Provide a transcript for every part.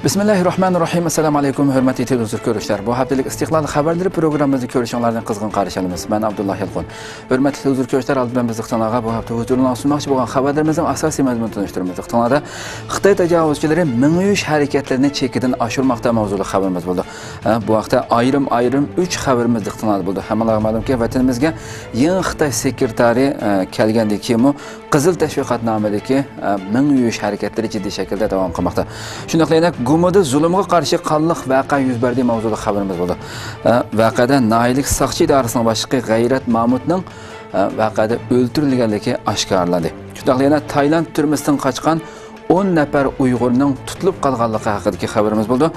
Bismillahirrahmanirrahim. Assalamu alaykum hurmatli televizor ko'ruvchilar. Bu haftalik istiqlol xabarlari programmamizni ko'rishinglardan qizg'in qarshi olamiz. Men Abdulloh Yalqon. Hurmatli televizor ko'ruvchilar, albatta biz iqtinoga bu hafta huzuruna sunmoqchi bo'lgan xabarlarimizning asosiy mazmunini tunishtiramiz. Iqtinoda Xitoy tajovuzchilari mingyush harakatlarini chekidan oshirmoqda mavzuli xabarimiz bo'ldi. Bu haqda ayrim 3 xabarimiz iqtinoda bo'ldi. Hammalarga ma'lumki, vatanimizga yangi Xitoy sekretari kelgandan keyin Qizil tashviqotnomadagi mingyush harakatlari jiddiy shaklda davom qilmoqda. Shundaqla Gumada zulmga qarshi qonliq voqea yuz berdi mavzuli xabarimiz bo'ldi. Voqeada Naylik soqchi idorasining boshlig'i G'ayrat Mahmudning voqeada o'ldirilganligi oshkorlandi. Shundaqla Tailand turmasidan qochgan 10 nafar Uyg'urning tutilib qolganligi haqidagi xabarimiz bo'ldi.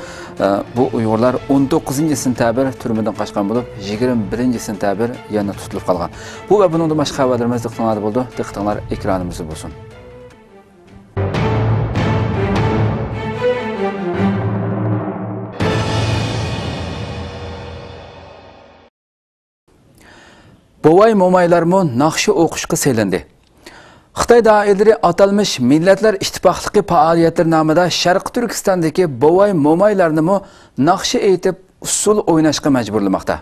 Bu Uyg'urlar 19-sentabr turmadan qochgan bo'lib, 21-sentabr yana tutilib qolgan. Bu va buningdan boshqa xabarlarimiz diqqatingizda bo'ldi. Diqqatinglar ekranimizda bo'lsin. Bovay momaylarmı naqshi o'qishga selindi. Xitoy doiralari atalmış Millatlar İttifaqligi faoliyatlar nomida Sharq Turkistondagi Bovay momaylarni naqshi aytib usul o'ynashga majburlamoqda.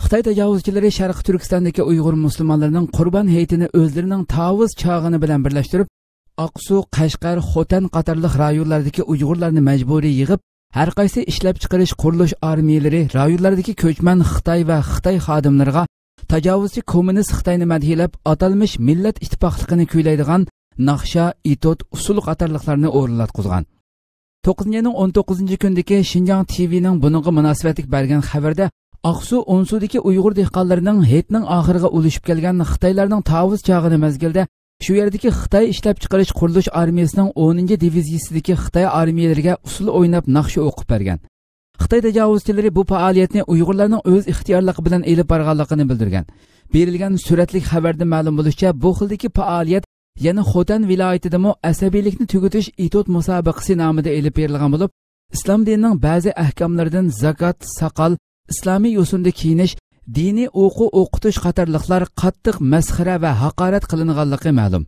Xitoy tajovuzchilari Sharq Turkistondagi Uyg'ur musulmonlarining Qurban hayitini o'zlarining tavuz chog'ini bilan birlashtirib, Aqsu, Qashqar, Xotan qatorliq rayonlardagi Uyg'urlarni majburiy yig'ib, har qaysi ishlab chiqarish qurilish armiyalari rayonlardagi ko'chman Xitoy va Xitoy xodimlariga tajovuzchi kommunist Xitoyni madhiyalab atalmış Millat ittifoqligini kuylaydigan naqsha, itot, usul qatorliqlarni o'rinlatqizgan. 9-yilning 19-kundagi Xinjiang TV'ning buningga munosabatlik bergan xabarda Aqsu Onsudagi Uyg'ur dehqonlarining hayitning oxiriga ulashib kelgan Xitoylarning tavuz chog'ini mazgilda shu yerdagi Xitoy ishlab chiqarish qurilish armiyasining 10-diviziyasidagi Xitoy armiyalariga usul o'ynab naqsha o'qib bergan. Xitoy tajovuzchilari bu faoliyatni Uyg'urlarning o'z ixtiyorligi bilan elib borganligini bildirgan. Berilgan suratlik xabarda ma'lum bo'lishicha, bu xildagi faoliyat yana Xotan viloyatida asabiylikni tugutish itot musobaqasi nomida elib berilgan bo'lib, islom dinining ba'zi ahkomlaridan zakot, saqal, islomiy yo'sinda kiyinish, diniy o'qitish qatorliqlar qattiq masxara va haqorat qilinganligi ma'lum.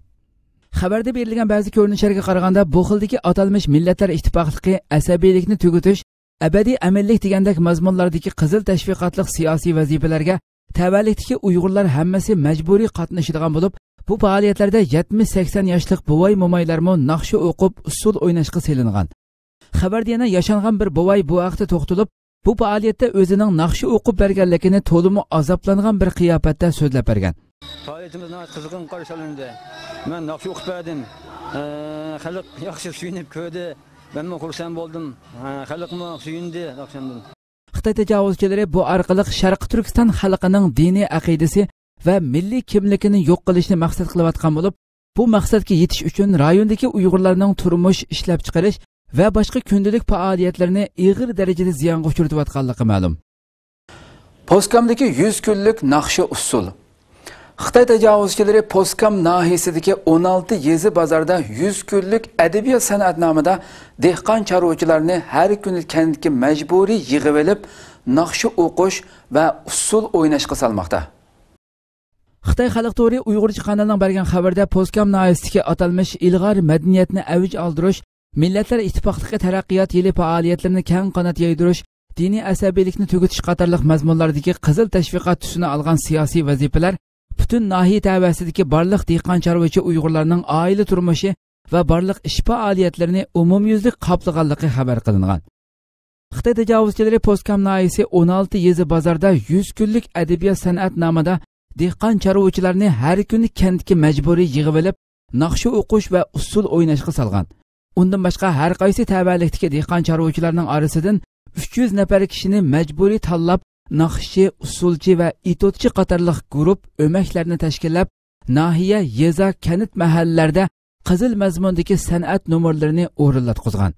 Xabarda berilgan ba'zi ko'rinishlarga qaraganda bu xildagi atalmış Millatlar Ittifoqligi asabiylikni tugutish, abadiy amallik degandek mazmunlardagi qizil tashviqotlik siyosiy vazifalarga tavallikdagi Uyg'urlar hammasi majburiy qatnashadigan bo'lib, bu faoliyatlarda 70-80 yoshlik buvay momaylarmo naqshi o'qib usul o'ynashga selingan. Xabarda yana yashangan bir buvay bu haqda to'xtalib, bu faoliyatda o'zining naqshi o'qib berganligini to'limi azoblangan bir qiyofatda so'zlab bergan. Faoliyatimiz qizg'in qarshi olindi. Men naqshi o'qib berdim. Xalq yaxshi suyunib ko'rdi. Ben mi xursand bo'ldim. Xalqmi suyundi naqshamdan. Xitoy tajovuzchilari bu orqali Sharq Turkiston xalqining diniy aqidasi va milliy kimligini yo'q qilishni maqsad qilayotgan bo'lib, bu maqsadga yetish uchun rayondagi Uyg'urlarning turmush, ishlab chiqarish va boshqa kundalik faoliyatlarini ig'ir darajada ziyonga uchratayotganligi ma'lum. Postkamdagi 100 kunlik naqshi usul. Xitoy tajovuzchilari Postkam nahiyasidagi 16 yezi bozorda 100 kunlik adabiyot san'at nomida dehqon chorvachilarni har kuni kandga majburiy yig'ib olib, naqshi o'qish va usul o'ynashga salmoqda. Xitoy xalq to'ri Uyg'urcha kanalining bergan xabarda Postkam nahiyasidagi atalmış ilg'or madaniyatni avj oldirish, Millatlar Ittifoqligi taraqqiyot yili faoliyatlarini keng qanot yoydirish, diniy asabiylikni tugutish qatorliq mazmunlardagi qizil tashviqot tusini olgan siyosiy vazifalar butun nahiya tavasidagi barliq dehqon chorvachi Uyg'urlarning oila turmushi va barliq ish faoliyatlarini umumyuzlik qoplaganligi xabar qilingan. Xitoy tajovuzchilari Postkam nahiyasi 16 yezi bozorda 100 kunlik adabiyot san'at nomida dehqon chorvachilarni har kuni kandga majburiy yig'ib olib, naqshi o'qish va usul o'ynashga salgan. Undan boshqa har qaysi tavallikdagi dehqon chorvachilarning orasidan 300 nafar kishini majburiy tanlab, naqshchi, usulchi va itotchi qatorliq guruh o'maklarni tashkillab, nahiya, yeza, kanit mahallalarda qizil mazmundagi san'at nomerlarini o'rinlatqizgan.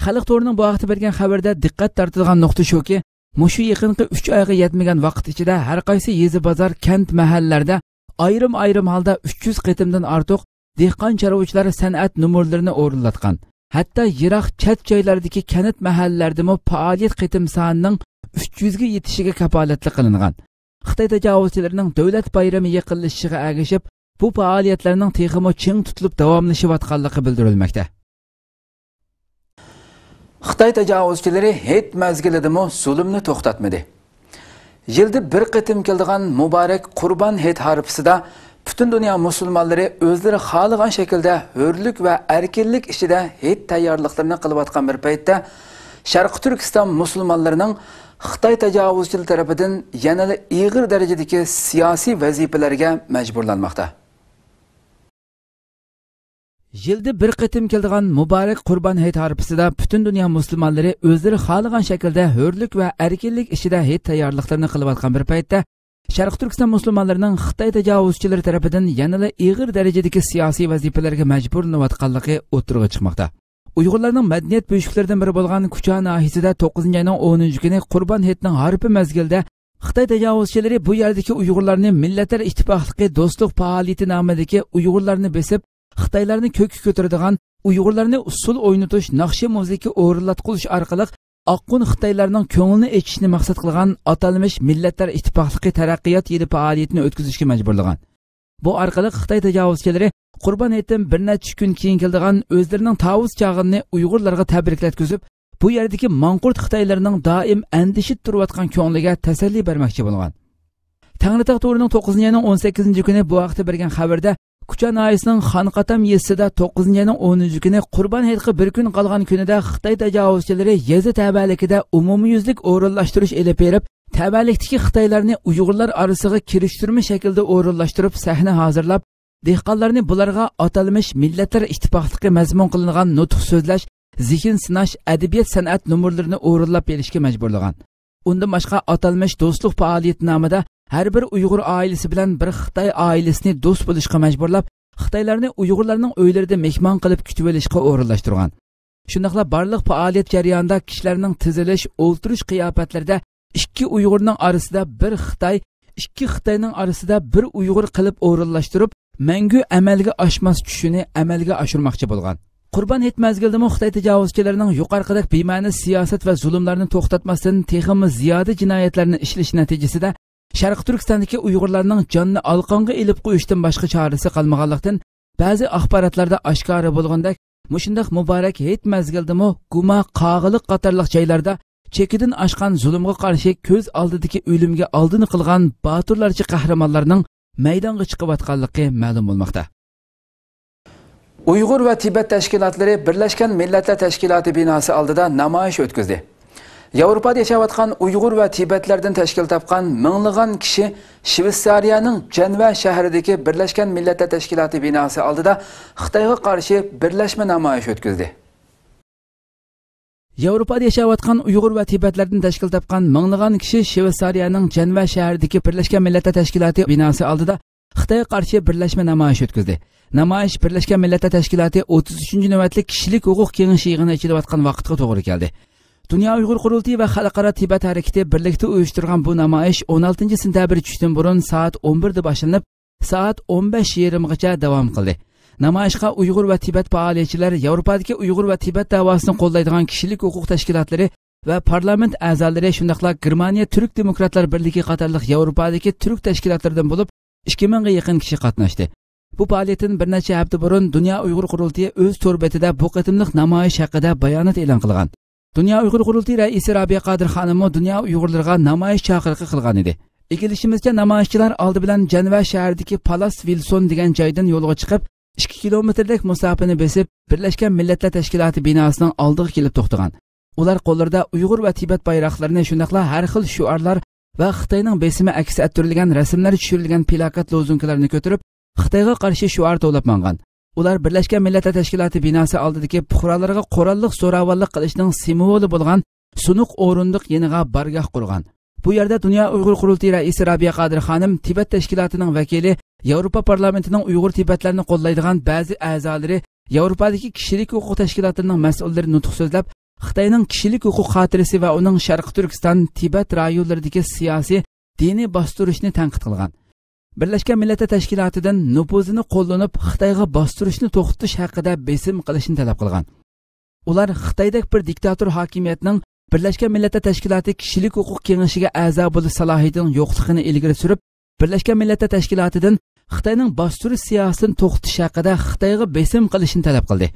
Xalq to'rining bu vaqtda bergan xabarda diqqat tortilgan nuqta shuki, mushu yaqinqi 3 oyga yetmagan vaqt ichida har qaysi yezi bozor, kent mahallalarda ayrim holda 300 qitimdan ortiq dehqon chorvachilar san'at nomerlarini o'rinlatgan. Hatto yiroq chat joylardagi kanit mahallalarda faoliyat qitim sonining 300 ga yetishiga kafolatli qilingan. Xitoy tajovuzchilarining davlat bayrami yaqinlashishiga ergashib, bu faoliyatlarning texmo ching tutilib davomlashayotganligi bildirilmoqda. Xitoy tajovuzchilari hech mezgilidimi zulmni to'xtatmadi. Yilda bir qitim keladigan muborak Qurban hayit harifasida butun dunyo musulmonlari o'zlari xohlagan shaklda hurlik va erkinlik ichida hayit tayyorliklarini qilayotgan bir paytda Sharqi Turkiston musulmonlarining Xitoy tajovuzchilari tarafidan yanada ig'ir darajadagi siyosiy vazifalarga majburlanmoqda. Yilda bir qitim keladigan muborak Qurban hayit harifasida butun dunyo musulmonlari o'zlari xohlagan shaklda hurlik va erkinlik ichida hayit tayyorliklarini qilayotgan bir paytda Sharq Turkiston musulmonlarining Xitoy tajovuzchilari tarafidan yanada ig'ir darajadagi siyosiy vazifalarga majburlanayotganligi o'tirg'i chiqmoqda. Uyg'urlarning madaniyat buyuklaridan biri bo'lgan Kucha nahiyasida 9-oyning 10-kuni Qurban hayitining harifi mezgilida Xitoy tajovuzchilari bu yerdagi Uyg'urlarni Millatlar Ittifoqligi do'stlik faoliyati nomidagi Uyg'urlarni besib Xitoylarni ko'kka ko'taradigan Uyg'urlarni usul o'ynatish, naqshi musiqa o'rinlatqilish orqali Oqqon Xitoylarning ko'nglini echishni maqsad qilgan atalmish Millatlar Ittifoqligi taraqqiyot yili faoliyatini o'tkazishga majburlagan. Bu orqali Xitoy tajovuzchilari Qurban hayitidan bir necha kun keyin keladigan o'zlarining tavuz chog'ini Uyg'urlarga tabriklatkizib, bu yerdagi manqurt Xitoylarning doim andishib turayotgan ko'ngliga tasalli bermoqchi bo'lgan. Tangritog' to'rining 9-oyning 18-kuni bu vaqtda bergan xabarda Kucha nahiyasining Xonqatam yezisida 9-oyning 10-kuni Qurban hayitiga bir kun qolgan kunida Xitoy tajovuzchilari yezi tabalikida umumyuzlik o'rinlashtirish elib berib, tabalikdagi Xitoylarni Uyg'urlar orasiga kirishtirma shaklda o'rinlashtirib, sahna hozirlab, dehqonlarni bularga atalmish Millatlar Ittifoqligi mazmun qilingan nutq so'zlash, zehn sinash, adabiyot san'at numurlarini o'rinlab berishga majburlagan. Undan boshqa atalmish do'stlik faoliyati nomida har bir Uyg'ur oilasi bilan bir Xitoy oilasini do'st bo'lishga majburlab, Xitoylarni Uyg'urlarning uylarida mehmon qilib kutib olishga o'rinlashtirgan. Shundaqla barliq faoliyat jarayonida kishilarning tizilish, o'ltirish qiyofatlarida ikki Uyg'urning orasida bir Xitoy, ikki Xitoyning orasida bir Uyg'ur qilib o'rinlashtirib, mangu amalga oshmas tushuni amalga oshirmoqchi bo'lgan. Qurban hayit mezgilida Xitoy tajovuzchilarining yuqorqidek bema'ni siyosat va zulmlarni to'xtatmasdan texmi ziyoda jinoyatlarni ishlash natijasida Sharq Turkistondagi Uyg'urlarning jonini alqonga ilib qo'yishdan boshqa chorasi qolmaganlikdan ba'zi axborotlarda oshkora bo'lgandek, mushundaq muborak hayit mezgildimi Guma, Qog'iliq qatorliq joylarda chekidan oshgan zulmga qarshi ko'z oldidagi o'limga oldini qilgan boturlarcha qahramonlarning maydonga chiqayotganligi ma'lum bo'lmoqda. Uyg'ur va Tibet tashkilotlari Birlashgan Millatlar Tashkiloti binosi oldida namoyish o'tkazdi. Yevropada yashayotgan Uyg'ur va Tibetlardan tashkil topgan minglagan kishi Shveysariyaning Janva shahridagi Birlashgan Millatlar Tashkiloti binosi oldida Xitoyga qarshi birlashma namoyish o'tkazdi. Yevropada yashayotgan Uyg'ur va Tibetlardan tashkil topgan minglagan kishi Shveysariyaning Janva shahridagi Birlashgan Millatlar Tashkiloti binosi oldida Xitoyga qarshi birlashma namoyish o'tkazdi. Namoyish Birlashgan Millatlar Tashkiloti 33-navbatlik kishilik huquq kengashi yig'ini ichilayotgan vaqtga to'g'ri keldi. Dünya Uyghur Qurultiyi va Xalqaro Tibet harakati birlikda uyushtirgan bu namoyish 16-sentabr tushdan burun soat 11 da boshlanib, soat 15:30gacha davom qildi. Namoyishga Uyg'ur va Tibet faoliyatchilari, Yevropadagi Uyg'ur va Tibet davosini qo'llaydigan kishilik huquq tashkilotlari va parlament a'zolari, shundaqla Germaniya Turk Demokratlar birligi qatorliq Yevropadagi turk tashkilotlaridan bo'lib 2000 ga yaqin kishi qatnashdi. Bu faoliyatdan bir necha hafta burun Dünya Uyghur Qurultiyi o'z to'rbetida bu qitimliq namoyish haqida bayonot e'lon qilgan. Dünya Uyghur Qurultiyi raisi Rabiya Qadir xonimi Dünya Uyg'urlarga namoyish chaqiriqi qilgan edi. Egilishimizcha namoyishchilar oldi bilan Janva shahridagi Palas Wilson degan joydan yo'lga chiqib, 2 kilometrlik masofani besib, Birlashgan Millatlar Tashkiloti binosining oldiga kelib to'xtagan. Ular qo'llarida Uyg'ur va Tibet bayroqlarini, shundaqla har xil shuarlar va Xitoyning besimi aks ettirilgan rasmlar tushirilgan plakat lozunkalarni ko'tarib, Xitoyga qarshi shuar to'lab mangan. Ular Birlashgan Millatlar Tashkiloti binosi oldidagi fuqarolarga qurolliq zo'ravonlik qilishning simvoli bo'lgan sunuq o'rindiq yeniga bargoh qurgan. Bu yerda Dünya Uyg'ur Qurultiyi raisi Rabiya Qadir xonim, Tibet tashkilotining vakili, Yevropa parlamentining Uyg'ur Tibetlarni qo'llaydigan ba'zi a'zolari, Yevropadagi kishilik huquq tashkilotlarining mas'ullari nutq so'zlab, Xitoyning kishilik huquq xotirasi va uning Sharq Turkiston, Tibet rayonlaridagi siyosiy, diniy bostirishni tanqid qilgan. Birlashgan Millatlar Tashkilotidan nupuzini qo'llanib Xitoyga bostirishni to'xtatish haqida besim qilishni talab qilgan. Ular Xitoydagi bir diktator hokimiyatining Birlashgan Millatlar Tashkiloti kishilik huquq kengashiga a'zo bo'lish salohiyatining yo'qligini ilgari surib, Birlashgan Millatlar Tashkilotidan Xitoyning bostirish siyosatini to'xtatish haqida Xitoyga besim qilishni talab qildi.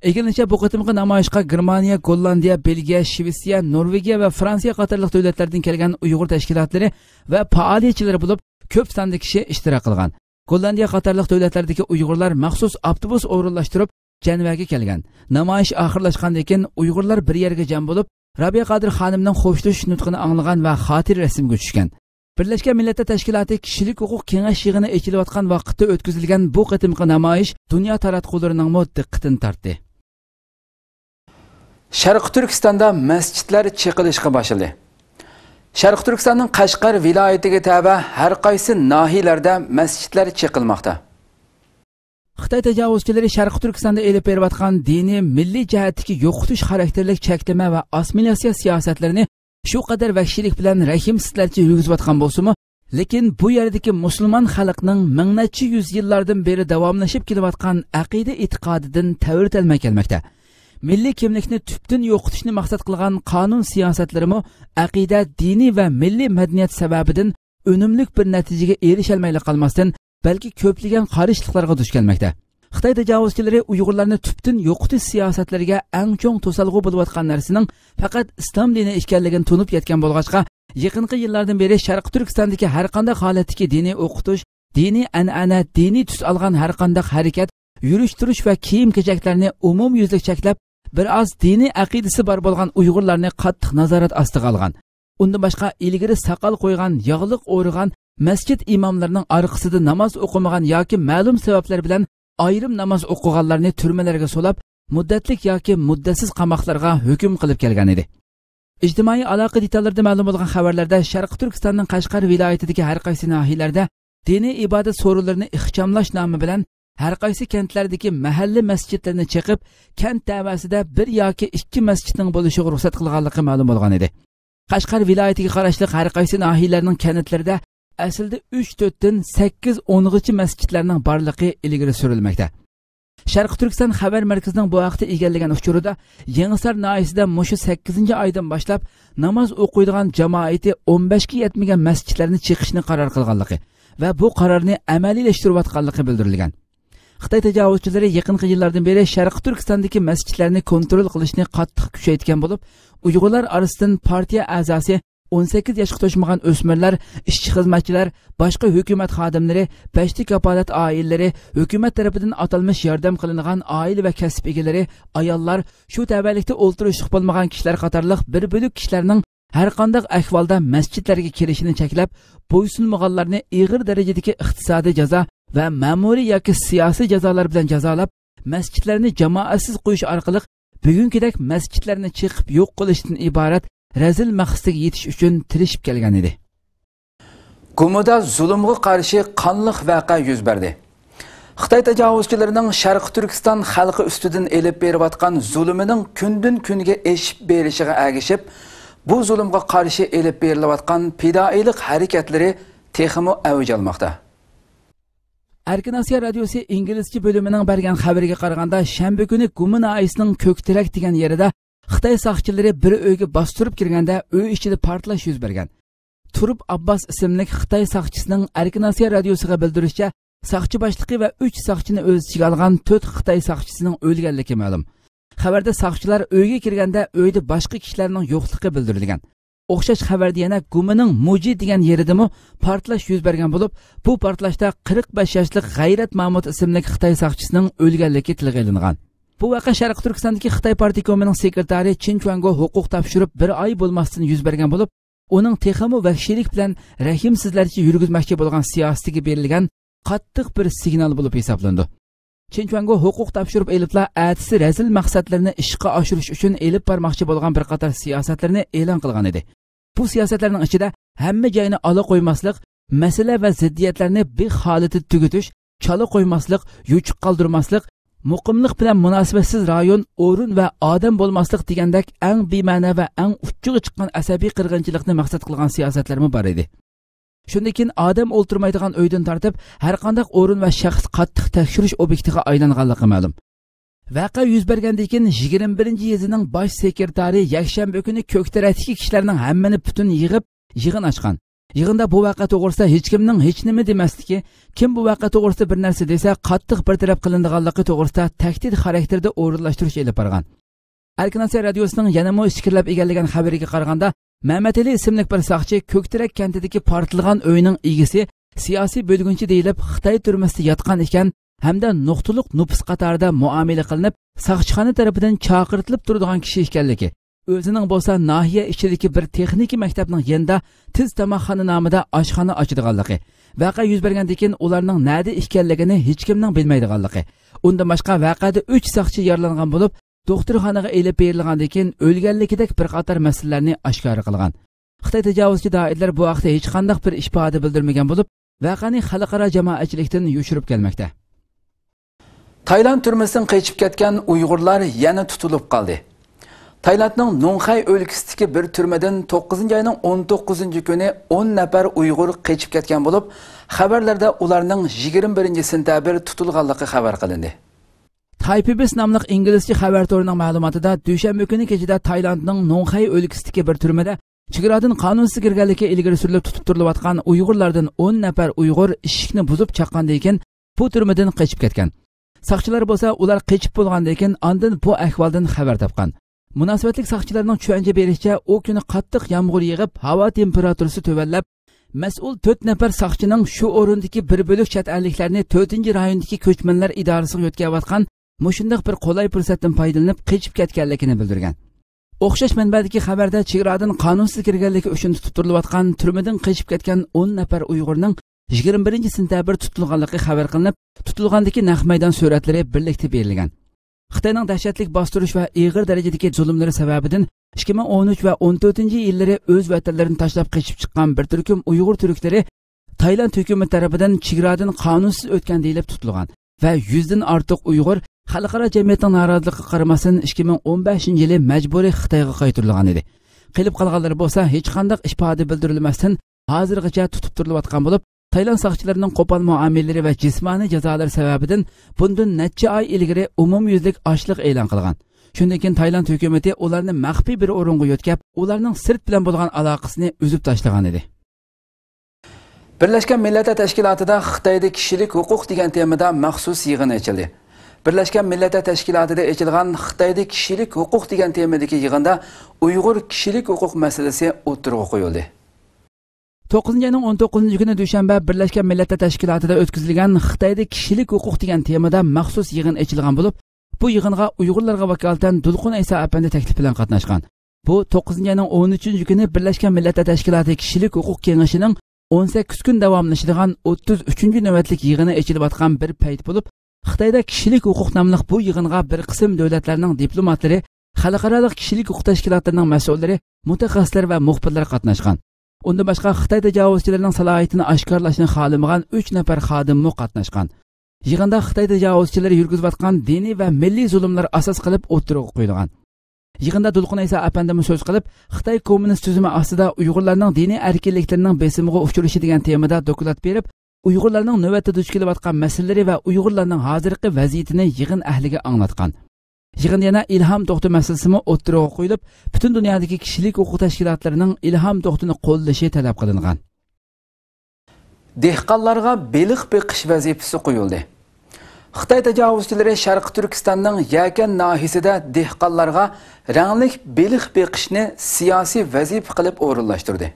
Egilincha bu qitimqi namoyishga Germaniya, Gollandiya, Belgiya, Shvetsiya, Norvegiya va Fransiya qatorliq davlatlardan kelgan Uyg'ur tashkilotlari va faoliyatchilari bo'lib, ko'p sonli kishi ishtirok qilgan. Gollandiya qatorliq davlatlardagi Uyg'urlar maxsus avtobus o'rinlashtirib Janvaga kelgan. Namoyish oxirlashgandan keyin Uyg'urlar bir yerga jam bo'lib, Rabiya Qodir xonimning qo'shilish nutqini anglagan va xotir rasmga tushgan. Birlashgan Millatlar Tashkiloti kishilik huquq kengash yig'ini echilayotgan vaqtda o'tkazilgan bu qitimqi namoyish dunyo taratqullarining diqqatini tortdi. Sharq Turkistonda masjidlar chiqilishga boshladi. Sharq Turkistonning Qashqar viloyatiga taba har qaysi nahiyalarda masjidlar chiqilmoqda. Xitoy tajovuzchilari Sharq Turkistonda elib berayotgan diniy milliy jihatdagi yo'qotish xarakterli cheklama va assimilyatsiya siyosatlarini shu qadar vahshiylik bilan rahimsizlarcha yurgizayotgan bo'lsa-mu, lekin bu yerdagi musulmon xalqning minglarcha yuz yillardan beri davomlashib kelayotgan aqida e'tiqodidan ta'virtalmay kelmoqda. Milliy kimlikni tubdan yo'qotishni maqsad qilgan qonun siyosatlarimi aqida, diniy va milliy madaniyat sababidan unumli bir natijaga erisholmay qolmasdan, balki ko'plagan qarishliqlarga duch kelmoqda. Xitoy tajovuzchilari Uyg'urlarni tubdan yo'qotish siyosatlariga eng cho'ng to'salg'u bo'layotgan narsaning faqat islom dini ekanligini tunib yetgan bo'lg'achqa, yaqinqi yillardan beri Sharq Turkistondagi har qanday holatdagi diniy o'qitish, diniy an'ana, diniy tus olgan har qanday harakat, yurish-turish va kiyim-kechaklarni umumyuzlik cheklab, bir oz diniy aqidasi bor bo'lgan Uyg'urlarni qattiq nazorat ostiga olgan. Undan boshqa ilgari saqal qo'ygan, yog'liq o'rg'an masjid imomlarining orqasida namoz o'qimagan yoki ma'lum sabablar bilan ayrim namoz o'qiganlarni turmalarga solab, muddatlik yoki muddatsiz qamoqlarga hukm qilib kelgan edi. Ijtimoiy aloqa detallarida ma'lum bo'lgan xabarlarda Sharq Turkistonning Qashqar viloyatidagi har qaysi nahiyalarda diniy ibodat so'rovlarini ixchamlash nomi bilan har qaysi kentlardagi mahalla masjidlarini chiqib, kent davasida bir yoki ikki masjidning bo'lishiga ruxsat qilganligi ma'lum bo'lgan edi. Qashqar viloyatiga qarashli har qaysi nahiyalarning kentlarida aslida 3-4 dan 8-10 gacha masjidlarning borligi ilgari surilmoqda. Sharq Turkiston xabar markazining bu vaqtda egallagan uchurida Yangisar nahiyasida mushu 8-oydan boshlab namoz o'qiydigan jamoati 15 ga yetmagan masjidlarni chiqishni qaror qilganligi va bu qarorni amaliylashtirilayotganligi bildirilgan. Xitoy tajovuzchilari yaqinqi yillardan beri Sharq Turkistondagi masjidlarni kontrol qilishni qattiq kuchaytirgan bo'lib, Uyg'urlar orasidan partiya a'zosi 18 yoshga to'shmagan o'smirlar, ishchi xizmatchilar, boshqa hukumat xodimlari, beshti kapolat oilalari, hukumat tarafidan atalmish yordam qilingan oila va kasb egalari, ayollar, shu tabalikda o'ltirishib bo'lmagan kishilar qatorliq bir bo'lik kishilarning har qanday ahvolda masjidlarga kirishini cheklab, bo'ysunmaganlarni og'ir darajadagi iqtisodiy jazo va ma'muriy yoki siyosiy jazolar bilan jazolab, masjidlarni jamoatsiz qo'yish orqali bugünkidek masjidlarni chiqib yo'q qilishdan iborat razil maqsadiga yetish uchun tirishib kelgan edi. Gumuda zulmga qarshi qonliq voqea yuz berdi. Xitoy tajovuzchilarining Sharq Turkiston xalqi ustidan elib berayotgan zulmining kundan kunga eshib berishiga ergishib, bu zulmga qarshi elib berilayotgan fidoilik harakatlari texmo avj olmoqda. Erkin Asiya radiosi inglizcha bo'limining bergan xabariga qaraganda, shanba kuni Gumun oilasining Ko'ktirak degan yerida Xitoy soqchilari bir uyga bostirib kirganda uy ichida portlash yuz bergan. Turib Abbas ismli Xitoy soqchisining Erkin Asiya radiosiga bildirishicha, soqchi boshlig'i va 3 soqchini o'z ichiga olgan 4 Xitoy soqchisining o'lganligi ma'lum. Xabarda soqchilar uyga kirganda uyda boshqa kishilarning yo'qligi bildirilgan. O'xshash xabarda yana Gumining Muji degan yeridami portlash yuz bergan bo'lib, bu portlashda 45 yoshli G'ayrat Mahmud ismli Xitoy soqchisining o'lganligi tilga olingan. Bu voqea Sharq Turkistondagi Xitoy partikomining sekretari Chin Chuango huquq topshirib bir oy bo'lmasdan yuz bergan bo'lib, uning texmo vahshiylik bilan rahimsizlarcha yurgizmoqchi bo'lgan siyosatiga berilgan qattiq bir signal bo'lib hisoblandi. Chin Chuango huquq topshirib eliblar atisi razil maqsadlarini ishga oshirish uchun elib bormoqchi bo'lgan bir qator siyosatlarni e'lon qilgan edi. Bu siyosatlarning ichida hamma joyni ola qo'ymaslik, masala va ziddiyatlarni bir holatda tugutish, chala qo'ymaslik, yuchuq qoldirmaslik, muqimlik bilan munosibatsiz rayon, o'rin va odam bo'lmaslik degandek eng bema'ni va eng uchiga chiqqan asabiy qirg'inchilikni maqsad qilgan siyosatlarmi bor edi. Shundan keyin odam o'ltirmaydigan uydan tortib, har qanday o'rin va shaxs qattiq tekshirish obyektiga aylanganligi ma'lum. Voqea yuz bergandan keyin 21-yezining bosh sekretari yakshanba kuni Ko'ktirakdagi kishilarning hammani butun yig'ib, yig'in ochgan Yig'inda bu voqea to'g'risida hech kimning hech nima demasligi, kim bu voqea to'g'risida bir narsa desa, qattiq bartaraf qilinadiganligi to'g'risida tahdid xarakterida o'rinlashtirish olib borgan. Alkanasiya radiosining yana fikrlab egallagan xabariga qaraganda, Mehmet Ali ismli bir saqchi Ko'ktirak kentidagi portlagan uyning egasi siyosiy bo'lgunchi deyilib Xitoy turmasida yotgan ekan hamda nuqtaliq nupus qatorida muomala qilinib, saqchixona tarafidan chaqirtilib turadigan kishi ekanligi, o'zining bo'lsa nahiya ichidagi bir texnik maktabning yanida tiz tomoqxona nomida oshxona ochadiganligi, voqea yuz bergandan keyin ularning nada ekanligini hech kimning bilmaydiganligi, undan boshqa voqeada 3 saqchi yaralangan bo'lib, doktorxonaga elib berilgandan keyin o'lganligidek bir qator masalalarni oshkor qilgan. Xitoy tajovuzchi doirlar bu haqda hech qanday bir ifoda bildirmagan bo'lib, voqeani xalqaro jamoatchilikdan yoshirib kelmoqda. Tayland turmasidan qochib ketgan Uyg'urlar yana tutilib qoldi. Taylandning Nongxay o'lkasidagi bir turmadan 9-oyning 19-kuni 10 nafar Uyg'ur qochib ketgan bo'lib, xabarlarda ularning 21-sentabr tutilganligi xabar qilindi. TPBS nomli inglizcha xabar torining ma'lumotida dushanba kuni kechida Taylandning Nongxay o'lkasidagi bir turmada chegaradan qonunsiz kirganlikka ilgari surilib tutib turilayotgan Uyg'urlardan 10 nafar Uyg'ur eshikni buzib chaqqandan keyin bu turmadan qochib ketgan. Saqchilar bo'lsa, ular qochib bo'lgandan keyin ondan bu ahvoldan xabar topgan. Munosabatli saqchilarning tushuncha berishicha, u kuni qattiq yomg'ir yig'ib, havo temperaturasi tövallab, mas'ul 4 nafar saqchining shu o'rindagi bir bo'lik chet elliklarni 4-rayondagi ko'chmanlar idorasiga o'tkazayotgan mushundaq bir qulay fursatdan foydalanib qochib ketganligini bildirgan. O'xshash manbadagi xabarda chegaradan qonunsiz kirganligi uchun tutib turilayotgan turmadan qochib ketgan 10 nafar Uyg'urning 21-sentabr tutilganligi xabar qilinib, tutilgandagi naq maydon suratlari birlikda berilgan. Xitoyning dahshatli bostirish va ig'ir darajadagi zulmlari sababidan 2013 va 14-yillari o'z vatanlarini tashlab qochib chiqqan bir turkum Uyg'ur turklari Tayland hukumati tomonidan chegaradan qonunsiz o'tgan deyilib tutilgan va 100 dan ortiq Uyg'ur xalqaro jamiyatning noroziligiga qaramasdan 2015-yili majburiy Xitoyga qaytarilgan edi. Qilib qolganlar bo'lsa hech qanday ifoda bildirilmasdan hozirgacha tutib turilayotgan bo'lib, Tayland saqchilarining qo'pol muomalalari va jismoniy jazolar sababidan bundan necha oy ilgari umumyuzlik ochliq e'lon qilgan. Shundan keyin Tayland hukumati ularni maxfiy bir o'ringa yo'tkab, ularning sirt bilan bo'lgan aloqasini uzib tashlagan edi. Birlashgan Millatlar Tashkilotida Xitoyda kishilik huquq degan temada maxsus yig'in ochildi. Birlashgan Millatlar Tashkilotida ochilgan Xitoyda kishilik huquq degan temadagi yig'inda Uyg'ur kishilik huquq masalasi o'tirg'a qo'yildi. 9-oyning 19-kuni dushanba Birlashgan Millatlar Tashkilotida o'tkazilgan Xitoyda kishilik huquq degan temada maxsus yig'in ochilgan bo'lib, bu yig'inga Uyg'urlarga vakolatan Dulqin Aysa apandi taklif bilan qatnashgan. Bu 9-oyning 13-kuni Birlashgan Millatlar Tashkiloti kishilik huquq kengashining 18 kun davomlashadigan 33-navbatlik yig'ini ochilib bir payt bo'lib, Xitoyda kishilik huquq nomli bu yig'inga bir qism davlatlarning diplomatlari, xalqaro kishilik huquq tashkilotlarining mas'ullari, mutaxassislar va muxbirlar qatnashgan. Undan boshqa Xitoy tajovuzchilarining salohiyatini oshkorlashni xohlamagan 3 nafar xodimmi qatnashgan. Yig'inda Xitoy tajovuzchilari yurgizayotgan diniy va milliy zulmlar asos qilib o'tirg'a qo'yilgan. Yig'inda Dulqin Aysa apandimiz so'z qilib, Xitoy kommunist tuzumi ostida Uyg'urlarning diniy erkinliklarining besimiga uchrashi degan temada doklad berib, Uyg'urlarning navbatda duch kelayotgan masalalari va Uyg'urlarning hozirgi vaziyatini yig'in ahliga anglatgan. Yig'in yana Ilhom To'xti masalasimi o'tirg'a qo'yilib, butun dunyodagi kishilik huquq tashkilotlarining Ilhom To'xtini qo'llashi talab qilingan. Dehqonlarga beliq beqish vazifasi qo'yildi. Xitoy tajovuzchilari Sharqi Turkistonning Yakan nahiyasida dehqonlarga ranglik beliq beqishni siyosiy vazifa qilib o'rinlashtirdi.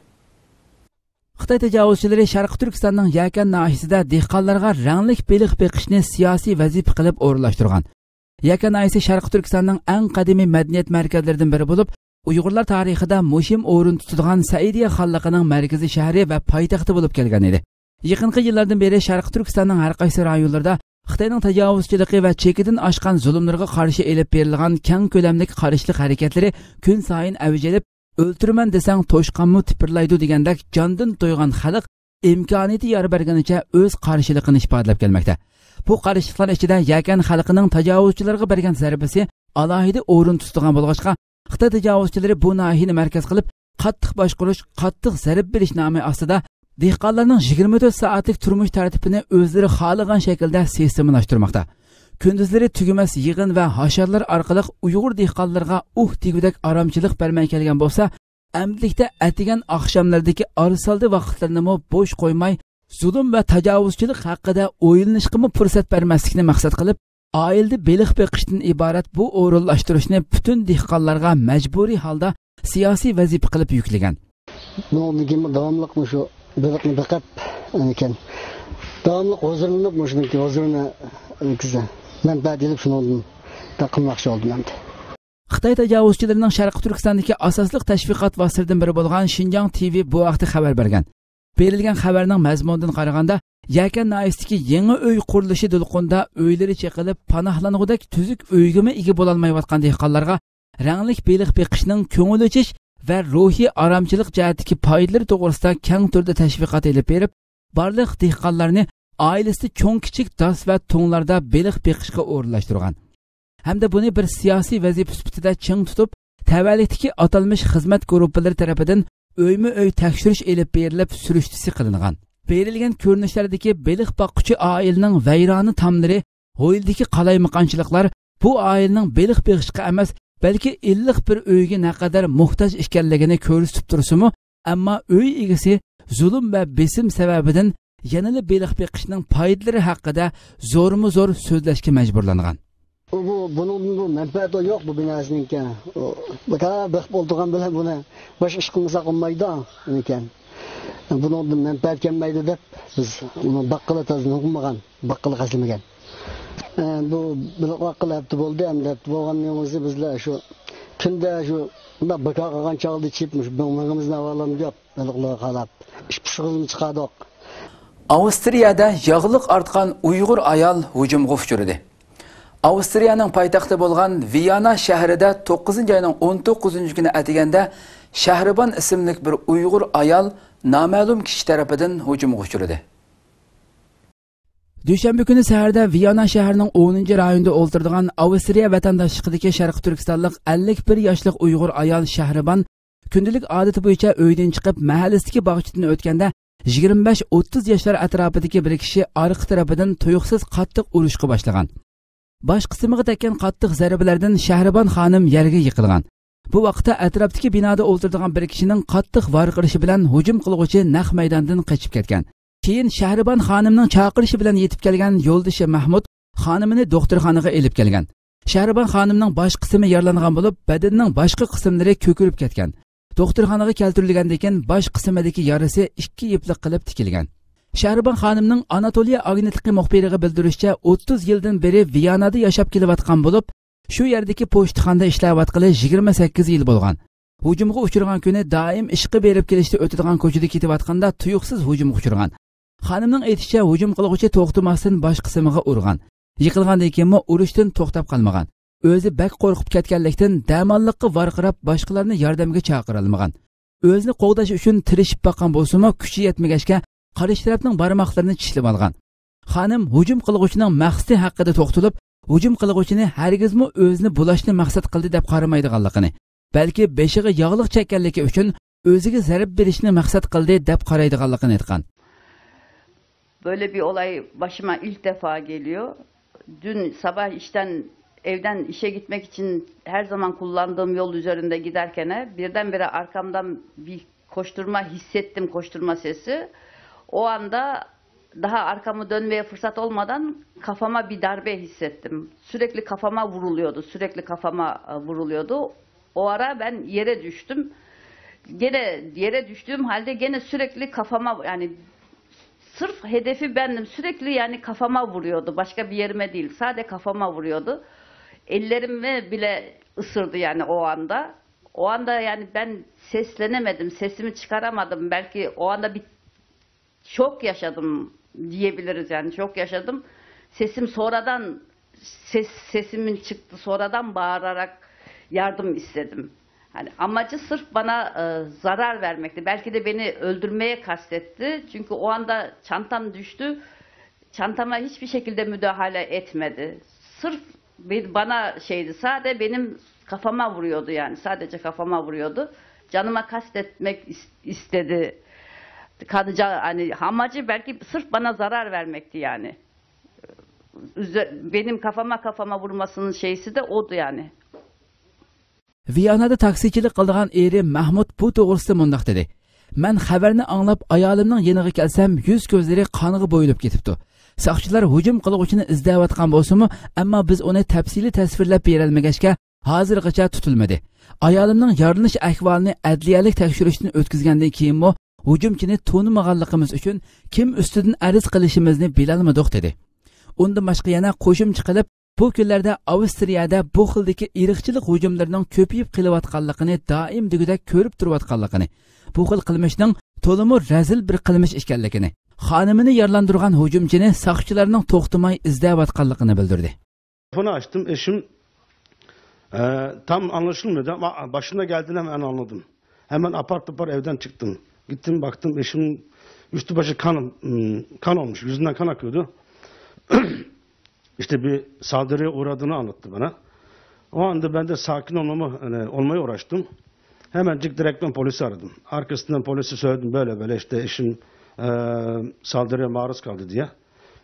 Xitoy tajovuzchilari Sharqi Turkistonning Yakan nahiyasida dehqonlarga ranglik beliq beqishni siyosiy vazifa qilib o'rinlashtirgan. Yakan nahiyasi Sharqi Turkistonning eng qadimiy madaniyat markazlaridan biri bo'lib, Uyg'urlar tarixida muhim o'rin tutadigan Saidiya xonligining markaziy shahri va poytaxti bo'lib kelgan edi. Yaqinqi yillardan beri Sharqi Turkistonning har qaysi rayonlarida Xitoyning tajovuzchiligi va chekidan oshgan zulmlarga qarshi elib berilgan keng ko'lamli qarshilik harakatlari kun sayin avj olib, o'ltirman desang to'shqanmi tipirlaydi degandek jondan to'ygan xalq imkoniyati yor berganicha o'z qarshiligini ifodalab kelmoqda. Bu qarshiliklar ichida Yakan xalqining tajovuzchilarga bergan zarbasi alohida o'rin tutgan bo'lg'achqa, Xitoy tajovuzchilari bu nahiyani markaz qilib, qattiq boshqarish, qattiq zarb berish nomi ostida dehqonlarning 24 soatlik turmush tartibini o'zlari xohlagan shaklda sistemlashtirmoqda. Kunduzlari tugamas yig'in va hasharlar orqali Uyg'ur dehqonlarga tegudek aromchilik bermay kelgan bo'lsa, Əmdilikdə ətigan axşamlardakı arsaldı vaqtlarını boş qoymay, zulm və təcavüzçülük haqqında o'ylanishqimi fursat bermaslikni maqsad qilib, oilada beliq beqishdan iborat bu o'rinlashtirishni butun dehqonlarga majburiy holda siyosiy vazifa qilib yuklagan. Davomli shu beliqni beqib ekan. Davomli huzurlanib shuniki huzurni manfaat elib shuni qilmoqchi bo'ldim endi. Xitoy tajovuzchilarining Sharq Turkistondagi asosli tashviqot vositalaridan biri bo'lgan Xinjiang TV bu vaqtda xabar bergan. Berilgan xabarning mazmunidan qaraganda, Yakan noyisdagi yangi uy qurilishi to'lqinda uylari cheqilib, panohlangudek tuzuk uygimi ega bo'la olmayotgan dehqonlarga ranglik beliq beqishning ko'ngil ochish va ruhiy aromchilik jihatdagi foydalari to'g'risida keng turda tashviqot elib berib, barliq dehqonlarni oilasida cho'ng-kichik das va to'nglarda beliq beqishga o'rinlashtirgan. Hamda buni bir siyosiy vazifa sifatida ching tutib, tavallikdagi atalmish xizmat guruhlari tomonidan uyma-uy tekshirish elib berilib, surishtisi qilingan. Berilgan ko'rinishlardagi beliq boqquchi oilaning vayroni tamlari, ho'yildagi qalaymaqonchiliklar bu oilaning beliq beqishga emas, balki illiq bir uyga naqadar muhtoj ekanligini ko'rsatib tursa-mu, ammo uy egasi zulm va besim sababidan yanada beliq beqishning foydalari haqida zo'rma-zo'r so'zlashga majburlangan. Bunun menfaati yok bu binasınınki. Bu kadar bık olduğun bilen buna baş iş kılmasak olmaydı iken. Bunun menfaat gelmeydi de biz onu bakkala tazını okumagan, bakkala kasılmagan. Bu bakkala hepti oldu hem de hepti olganlığımızı bizle şu tünde şu da bıka kalan çağıldı çipmiş. Bunlarımız ne varlığım yok. Balıklığa kalap. İş pişiğimiz çıkardık. Avstriyada yağlıq artqan Uyghur ayal hücumga uçurdu. Avstriyaning poytaxti bo'lgan Viyana shahrida 9-oyning 19 kuni atiganda Shahribon ismli bir Uyg'ur ayol noma'lum kishi tomonidan hujumga uchradi. Dushanba kuni saharda Viyana shahrining 10-rayonida o'ltirdigan Avstriya vatandoshligidagi Sharq Turkistonlik 51 yoshlik Uyg'ur ayol Shahribon kundalik odati bo'yicha uydan chiqib mahallasidagi bog'chadan o'tganda 25-30 yoshlar atrofidagi bir kishi orqa tarafidan tuyuqsiz qattiq urishga boshlagan. Baş qismiga tekkan qattiq zarbalardan Shahribon xonim yerga yiqilgan. Bu vaqtda atrofdagi binoda o'ltirgan bir kishining qattiq varqirishi bilan hujum qiluvchi naq maydondan qochib ketgan. Keyin Shahribon xonimning chaqirishi bilan yetib kelgan yo'ldoshi Mahmud xonimini doktorxonaga elib kelgan. Shahribon xonimning bosh qismi yaralangan bo'lib, badanining boshqa qismlari ko'kirib ketgan. Doktorxonaga keltirilgandan keyin bosh qismidagi yarasi 2 ipliq qilib tikilgan. Shahribon xonimning Anatoliya agentligi muxbiriga bildirishicha 30 yildan beri Viyanada yashab kelayotgan bo'lib, shu yerdagi pochtaxonada ishlayotgani 28 yil bo'lgan. Hujumga uchragan kuni doim ishga berib kelishda o'tadigan ko'chada ketayotganda tuyuqsiz hujumga uchragan. Xonimning aytishicha, hujum qiluvchi to'xtamasdan bosh qismiga urgan. Yiqilgandan keyin urishdan to'xtab qolmagan. O'zi bak qo'rqib ketganlikdan damonliqqa varqirab boshqalarni yordamga chaqira olmagan. O'zini qo'g'dash uchun tirishib boqqan bo'lsa-mu, kuchi yetmagachga qarish tarafning barmoqlarini tishlab olgan. Xonim hujum qiluvchining maqsadi haqida to'xtalib, hujum qiluvchini hargizmi o'zini bulashni maqsad qildi deb qaramaydiganligini, balki beshiga yog'liq chekkanligi uchun o'ziga zarb berishni maqsad qildi deb qaraydiganligini aytgan. Böyle bir olay başıma ilk defa geliyor. Dün sabah evden işe gitmek için her zaman kullandığım yol üzerinde giderken birdenbire arkamdan bir koşturma hissettim, koşturma sesi. O anda daha arkamı dönmeye fırsat olmadan kafama bir darbe hissettim. Sürekli kafama vuruluyordu. O ara ben yere düştüm. Gene yere düştüğüm halde gene sürekli kafama, yani sırf hedefi bendim. Sürekli yani kafama vuruyordu. Başka bir yerime değil. Sadece kafama vuruyordu. Ellerimi bile ısırdı yani o anda. O anda yani ben seslenemedim. Sesimi çıkaramadım. Belki o anda bir şok yaşadım diyebiliriz yani. Şok yaşadım. Sesim sonradan sesimin çıktı. Sonradan bağırarak yardım istedim. Hani amacı sırf bana zarar vermekti. Belki de beni öldürmeye kastetti. Çünkü o anda çantam düştü. Çantama hiçbir şekilde müdahale etmedi. Sırf bana sadece benim kafama vuruyordu yani. Sadece kafama vuruyordu. Canıma kastetmek istedi. Hani amacı belki sırf bana zarar vermekti yani. Benim kafama vurmasının şeysi de oydu yani. Viyanada taksichilik qilgan eri Mahmud bu to'g'risida mundaq dedi. Men xabarni anglab ayolimning yeniga kelsam, yuz ko'zlari qoniga bo'yilib ketibdi. Saqchilar hujum qiluvchini izlayotgan bo'lsa-mu, ammo biz uni tafsili tasvirlab berolmagachga hozirgacha tutilmadi. Ayolimning yaralanish ahvolini adliyalik tekshirishdan o'tkazgandan keyinmi, hujumchini tonimaganligimiz uchun kim ustidan ariz qilishimizni bilolmadik dedi. Undan boshqa yana qo'shimcha qilib, bu kunlarda Avstriyada bu xildagi irqchilik hujumlarining ko'payib qilayotganligini doim degudek ko'rib turayotganligini, bu xil qilmishning to'liq razil bir qilmish ekanligini, xonimini yaralandirgan hujumchini saqchilarning to'xtamay izlayotganligini bildirdi. Telefonu açtım, eşim tam anlaşılmıyordu ama başına geldiğini hemen anladım. Hemen apar topar evden çıktım. Gittim baktım, eşim üstü başı kan olmuş, yüzünden kan akıyordu. İşte bir saldırıya uğradığını anlattı bana. O anda ben de sakin olmaya uğraştım. Hemencik direktmen polisi aradım. Arkasından polisi söyledim, böyle işte eşim saldırıya maruz kaldı diye.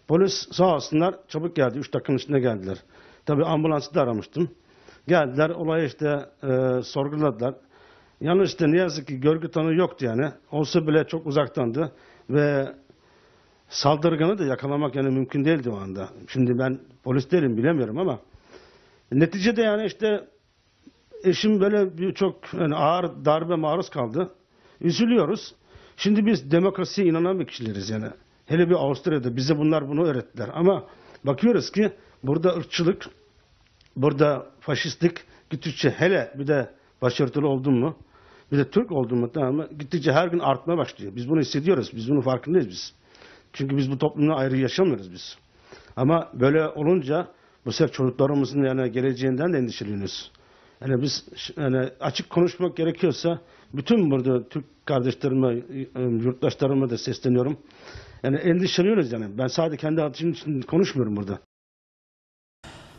Polis sağ olsunlar çabuk geldi, 3 dakikanın içinde geldiler. Tabii ambulansı da aramıştım. Geldiler, olayı işte sorguladılar. Yalnız işte ne yazık ki görgü tanığı yoktu yani. Olsa bile çok uzaktandı ve saldırganı da yakalamak yani mümkün değildi o anda. Şimdi ben polis değilim, bilemiyorum ama neticede yani işte eşim böyle çok yani ağır darbe maruz kaldı. Üzülüyoruz. Şimdi biz demokrasiye inanan bir kişileriz yani. Hele bir Avusturya'da bize bunu öğrettiler. Ama bakıyoruz ki burada ırkçılık, burada faşistlik gittikçe, hele bir de başörtülü oldun mu, bir de Türk oldun mu, tamam mı, gittikçe her gün artmaya başlıyor. Biz bunu hissediyoruz, biz bunun farkındayız biz. Çünkü biz bu toplumdan ayrı yaşamıyoruz biz. Ama böyle olunca bu sefer çocuklarımızın yani geleceğinden de endişeleniyoruz. Yani biz yani açık konuşmak gerekiyorsa bütün burada Türk kardeşlerime, yurttaşlarıma da sesleniyorum. Yani endişeleniyoruz yani. Ben sadece kendi adım için konuşmuyorum burada.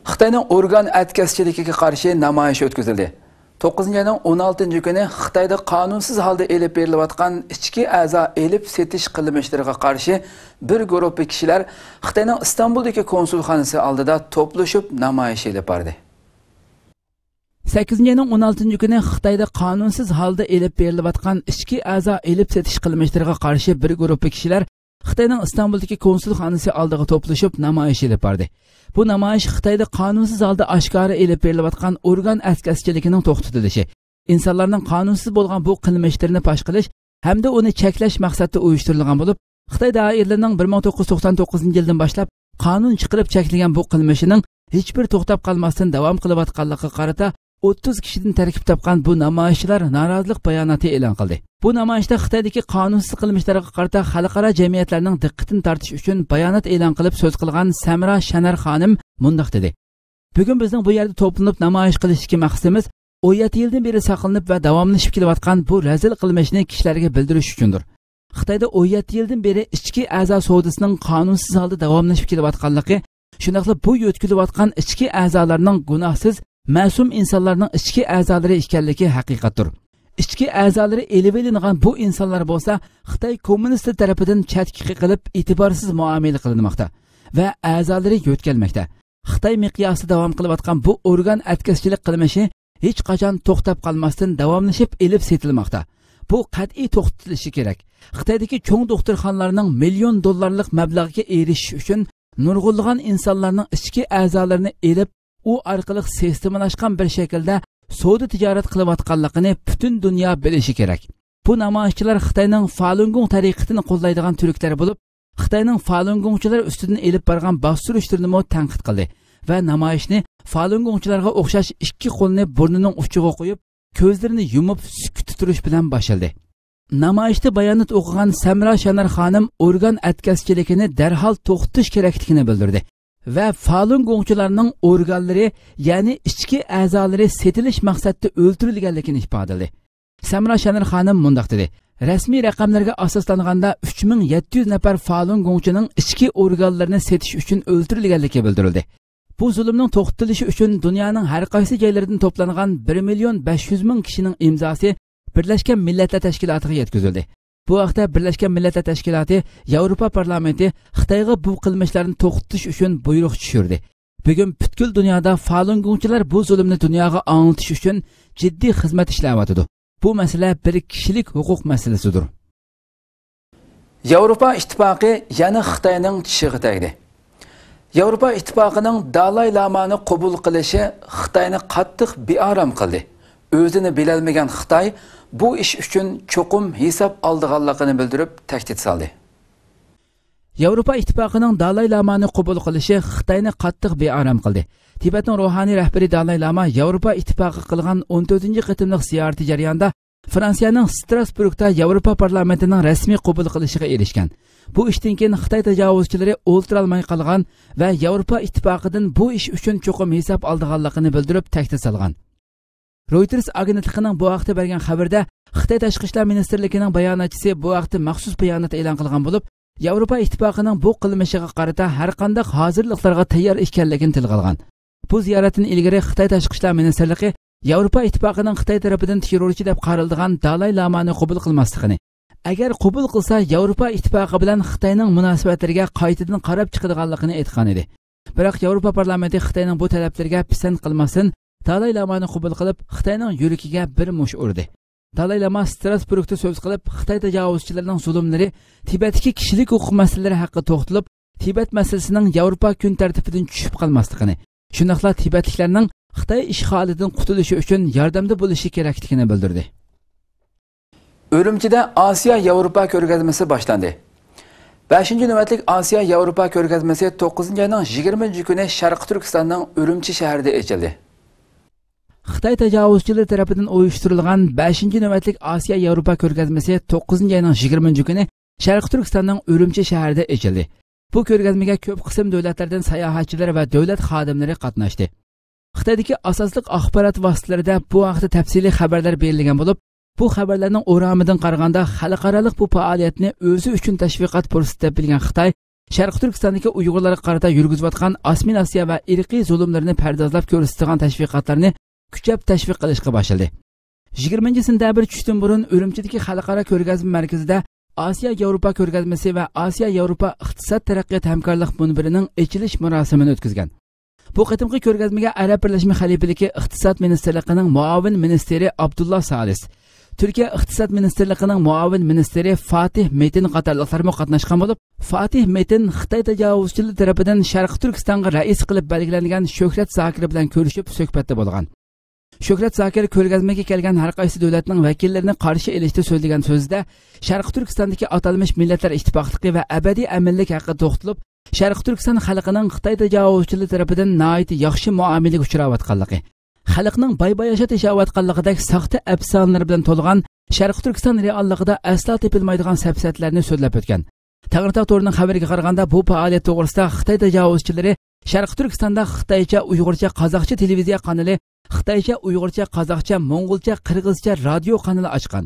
Xitoyning organ atkazchiligiga qarshi namoyish o'tkazildi. 9 ayning 16 kuni Xitoyda qonunsiz holda elib berilayotgan ichki a'zo elib setish qilmishlariga qarshi bir guruh kishilar Xitoyning Istanbuldagi konsulxonasi oldida to'plashib namoyish elib bordi. 8 ayning 16 kuni Xitoyda qonunsiz holda elib berilayotgan ichki a'zo elib setish qilmishlariga qarshi bir guruh kishilar Xitoyning Istanbuldagi konsulxonasi oldiga to'plashib namoyish elib bordi. Bu namoyish Xitoyda qonunsiz holda oshkora elib berilayotgan organ atkazchiligining to'xtatilishi, insonlarning qonunsiz bo'lgan bu qilmishlarini fosh qilish hamda uni cheklash maqsadida uyushtirilgan bo'lib, Xitoy doiralarining 1999-yildan boshlab qonun chiqarib cheklagan bu qilmishining hech bir to'xtab qolmasdan davom qilayotganligiga qarata 30 kishidan tarkib topgan bu namoyishchilar norozilik bayonoti e'lon qildi. Bu namoyishda Xitoydagi qonunsiz qilmishlarga qarata xalqaro jamiyatlarning diqqatini tortish uchun bayonot e'lon qilib so'z qilgan Samra Shanar xonim mundaq dedi. Bugun bizning bu yerda to'planib namoyish qilishga maqsadimiz 17 yildan beri saqlanib va davomlashib kelayotgan bu razil qilmishni kishilarga bildirish uchundir. Xitoyda 17 yildan beri ichki a'zo savdosining qonunsiz holda davomlashib kelayotganligi, shuningdek bu yo'tkilayotgan ichki a'zolarning gunohsiz ma'sum insonlarning ichki a'zolari ekanligi haqiqatdir. İchki a'zolari elib olingan bu insonlar bo'lsa, Xitoy kommunistlar tarafidan chatki qilib e'tiborsiz muomala qilinmoqda va a'zolari yo'tkalmoqda. Xitoy miqyosida davom qilayotgan bu organ atkazchilik qilmishi hech qachon to'xtab qolmasdan davomlashib elib setilmoqda. Bu qat'iy to'xtatilishi kerak. Xitoydagi cho'ng doktorxonalarning million dollarlik mablag'ga erishish uchun nurg'unlagan insonlarning ichki a'zolarini elib u orqali sistemalashgan bir shaklda savdo tijorat qilayotganligini butun dunyo bilishi kerak. Bu namoyishchilar Xitoyning Falun Gong tariqatini qo'llaydigan turklar bo'lib, Xitoyning Falun Gongchilar ustidan elib borgan bostirishlarni tanqid qildi va namoyishni Falun Gongchilarga o'xshash ikki qo'lni burnining uchiga qo'yib, ko'zlarini yumib sukut turish bilan boshladi. Namoyishda bayonot o'qigan Samra Shanar xonim organ atkazchiligini darhol to'xtatish kerakligini bildirdi va Falun Gongchilarning organlari, ya'ni ichki a'zolari setilish maqsadida o'ldirilganligini ifodaladi. Samra Shanar xonim mundaq dedi: Rasmiy raqamlarga asoslanganda 3700 nafar Falun Gongchining ichki organlarini setish uchun o'ldirilganligi bildirildi. Bu zulmning to'xtatilishi uchun dunyoning har qaysi joylaridan to'plangan 1.500.000 kishining imzosi Birlashgan Millatlar Tashkilotiga yetkazildi. Bu vaqtda Birlashgan Millatlar Tashkiloti Yevropa parlamenti Xitoyga bu qilmishlarni to'xtatish uchun buyruq tushirdi Bugun butkul dunyoda Falun Gongchilar bu zulmni dunyoga anglatish uchun jiddiy xizmat ishlayotdi. Bu masala bir kishilik huquq masalasidir. Yevropa İttifaqı yana Xitoyning tishiga tegdi. Yevropa İttifaqının Dalay Lamani qabul qilishi Xitoyni qattiq bearam qildi. O'zini bilolmagan Xitoy bu ish uchun cho'qim hisob oldiganligini bildirib tahdid soldi. Yevropa İttifaqının Dalay Lamani qabul qilishi Xitoyni qattiq bearam qildi. Tibetning ruhoniy rahbari Dalay Lama Yevropa İttifaqı qilgan 14-qitimliq ziyarati jarayonida Fransiyaning Strasburgda Yevropa parlamentining rasmiy qabul qilishiga erishgan. Bu ishdan keyin Xitoy tajovuzchilari o'ltira olmay qolgan va Yevropa İttifoqidan bu ish uchun cho'qim hisob oldiganligini bildirib tahdid solgan. Reuters agentligining bu vaqtda bergan xabarda Xitoy tashqi ishlar ministrligining bayonotchisi bu vaqtda maxsus bayonot e'lon qilgan bo'lib, Yevropa İttifoqining bu qilmishiga qarata har qanday hozirliklarga tayyor ekanligini tilga olgan. Bu ziyoratdan ilgari Xitoy tashqi ishlar ministrligi Yevropa İttifoqining Xitoy tarafidan terrorchi deb qaraldigan Dalay Lamani qabul qilmasligini, agar qabul qilsa Yevropa İttifoqi bilan Xitoyning munosabatlariga qaytadan qarab chiqadiganligini aytgan edi. Biroq Yevropa parlamenti Xitoyning bu talablariga pisand qilmasin, Dalay Lamani qabul qilib Xitoyning yuragiga bir mush urdi. Dalay Lama Strasburgda so'z qilib, Xitoy tajovuzchilarining zulmlari, Tibetdagi kishilik huquq masalalari haqida to'xtalib, Tibet masalasining Yevropa kun tartibidan tushib qolmasligini, shundaqla Tibetliklarning Xitoy ishg'olidan qutulishi uchun yordamda bo'lishi kerakligini bildirdi. Urumchida Osiyo Yevropa ko'rgazmasi boshlandi. 5-navbatlik Osiyo Yevropa ko'rgazmasi 9-oyning 20-kuni Sharq Turkistonning Urumchi shahrida ochildi. Xitoy tajovuzchilari tomonidan uyushtirilgan 5-navbatlik Osiyo Yevropa ko'rgazmasi 9-oyning 20-kuni Sharq Turkistonning Urumchi shahrida ochildi. Bu ko'rgazmaga ko'p qism davlatlardan sayohatchilar va davlat xodimlari qatnashdi. Xitoydagi asosliq axborot vositalarida bu haqda tafsiliy xabarlar berilgan bo'lib, bu xabarlarning o'ramidan qaraganda xalqaroliq bu faoliyatni o'zi uchun tashviqot fursati deb bilgan Xitoy Sharq Turkistondagi Uyg'urlarga qarata yurgizayotgan assimilyatsiya va irqiy zulmlarni pardozlab ko'rsatgan tashviqotlarni kuchab tashviq qilishga boshladi. 20-sentabr tushdan burun Urumchidagi xalqaro ko'rgazma markazida Osiyo Yevropa ko'rgazmasi va Osiyo Yevropa iqtisod taraqqiyot hamkorlik munbirining ochilish marosimini o'tkazgan. Bu qatimqi ko'rgazmaga Arab Birlashma Xalifaligi iqtisod ministrligining muavin ministri Abdullah Salis, Turkiya iqtisod ministrligining muavin ministri Fatih Metin qatorliqlar qatnashgan bo'lib, Fatih Metin Xitoy tajovuzchilari tomonidan Sharq Turkistonga rais qilib belgilangan Shuhrat Zokir bilan ko'rishib suhbatda bo'lgan. Shuhrat Zokir ko'rgazmaga kelgan har qaysi davlatning vakillarini qarshi elishda so'zlagan so'zida Sharq Turkistondagi atalmish millatlar ittifoqligi va abadiy aminlik haqida to'xtalib, Sharq Turkiston xalqining Xitoy tajovuzchilari tomonidan nihoyat yaxshi muomalaga uchrayotganligi, xalqning boy-boy yashab yashayotganligidek saxta afsonalar bilan to'lgan Sharq Turkiston realligida aslo tepilmaydigan safsatlarni so'zlab o'tgan. Tag'irtaq to'rining xabariga qaraganda bu faoliyat to'g'risida Xitoy tajovuzchilari Sharq Turkistonda Xitoycha, Uyg'urcha, Qozoqcha televiziya kanali, Xitoycha, Uyg'urcha, Qozoqcha, Mo'ng'ulcha, Qirg'izcha radio kanali ochgan.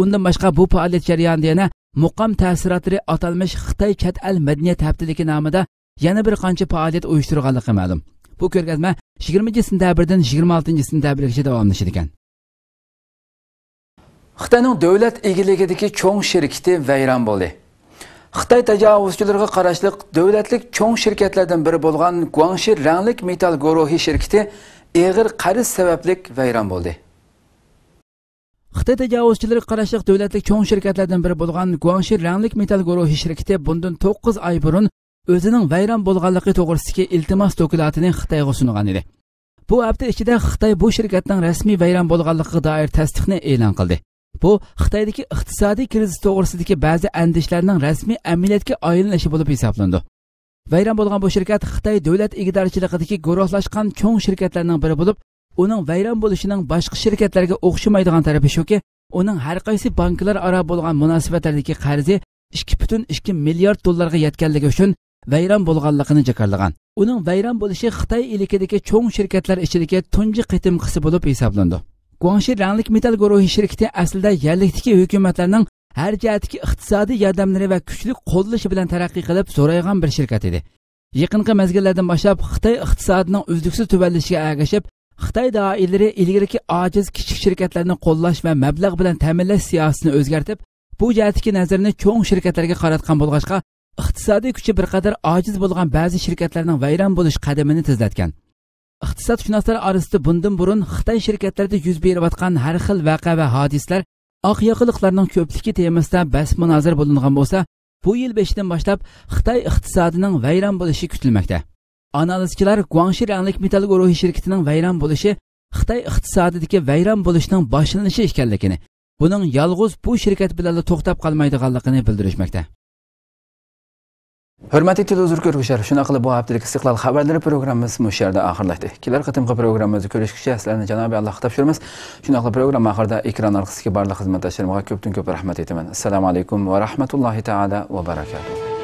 Undan boshqa bu faoliyat jarayonida yana muqam ta'sirotlari atalmish Xitoy chet el madaniyat haftaligi nomida yana bir qancha faoliyat uyushtirganligi ma'lum. Bu ko'rgazma 20-sentabrdan 26-sentabrgacha davomlashadi ekan. Xitoyning davlat egiligidagi cho'ng shirkati vayron bo'ldi. Xitoy tajovuzchilariga qarashli davlatlik cho'ng shirkatlardan biri bo'lgan Guangxi Ranglik Metal guruhi shirkati og'ir qarz sababli vayron bo'ldi. Xitoy tajovuzchilariga qarashli davlatlik cho'ng shirkatlardan biri bo'lgan Guangxi Ranglik Metal guruhi shirkati bundan 9 oy burun o'zining vayron bo'lganligi to'g'risidagi iltimos dokumentini Xitoyga sungan edi. Bu hafta ichida Xitoy bu shirkatning rasmiy vayron bo'lganligiga doir tasdiqni e'lon qildi. Bu Xitoydagi iqtisodiy krizis to'g'risidagi ba'zi andishlarning rasmiy amaliyotga aylanishi bo'lib hisoblandi. Vayron bo'lgan bu shirkat Xitoy davlat ig'dorchiligidagi guruhlashgan cho'ng shirkatlarning biri bo'lib, uning vayron bo'lishining boshqa shirkatlarga o'xshamaydigan tarafi shuki, uning har qaysi banklar aro bo'lgan munosabatlardagi qarzi 2,2 milliard dollarga yetganligi uchun vayron bo'lganligini jakarlagan. Uning vayron bo'lishi Xitoy ilikidagi cho'ng shirkatlar ichidagi tunji qitimqisi bo'lib hisoblandi. Guangxi Ranglik Metal guruhi shirkati aslida yerlikdagi hukumatlarning har jihatdagi iqtisodiy yordamlari va kuchli qo'llashi bilan taraqqiy qilib zo'raygan bir shirkat edi. Yaqinqi mezgillardan boshlab Xitoy iqtisodining uzluksiz tubanlashiga ergashib, Xitoy doiralari ilgariki ojiz kichik shirkatlarni qo'llash va mablag' bilan ta'minlash siyosatini o'zgartib, bu jihatdagi nazarni cho'ng shirkatlarga qaratgan bo'lg'achqa, iqtisodiy kuchi bir qadar ojiz bo'lgan ba'zi shirkatlarning vayron bo'lish qadamini tezlatgan. Iqtisodshunoslar orasida bundan burun Xitoy shirkatlarida yuz berayotgan har xil voqea va hodisalar oq yoqiliqlarning ko'pligi temasida bas munozara bo'lingan bo'lsa, bu yil 5dan boshlab Xitoy iqtisodining vayron bo'lishi kutilmoqda. Analizchilar Guangxi ranglik metall guruhi shirkatining vayron bo'lishi Xitoy iqtisodidagi vayron bo'lishning boshlanishi ekanligini, buning yolg'iz bu shirkat bilan to'xtab qolmaydiganligini bildirishmoqda. Hurmatli televizor ko'ruvchilar, shuna qilib bu haftalik Istiqlol xabarlari programmamiz bu yerda oxirlashdi. Kelar qatimqi programmamizni ko'rishgacha sizlarni Janobi Alloh topshiramiz. Shuna qilib program oxirida ekran orqasidagi barcha xizmatdoshlarimga ko'pdan ko'p rahmat aytaman. Assalomu alaykum va rahmatullohi taala va barakatuh.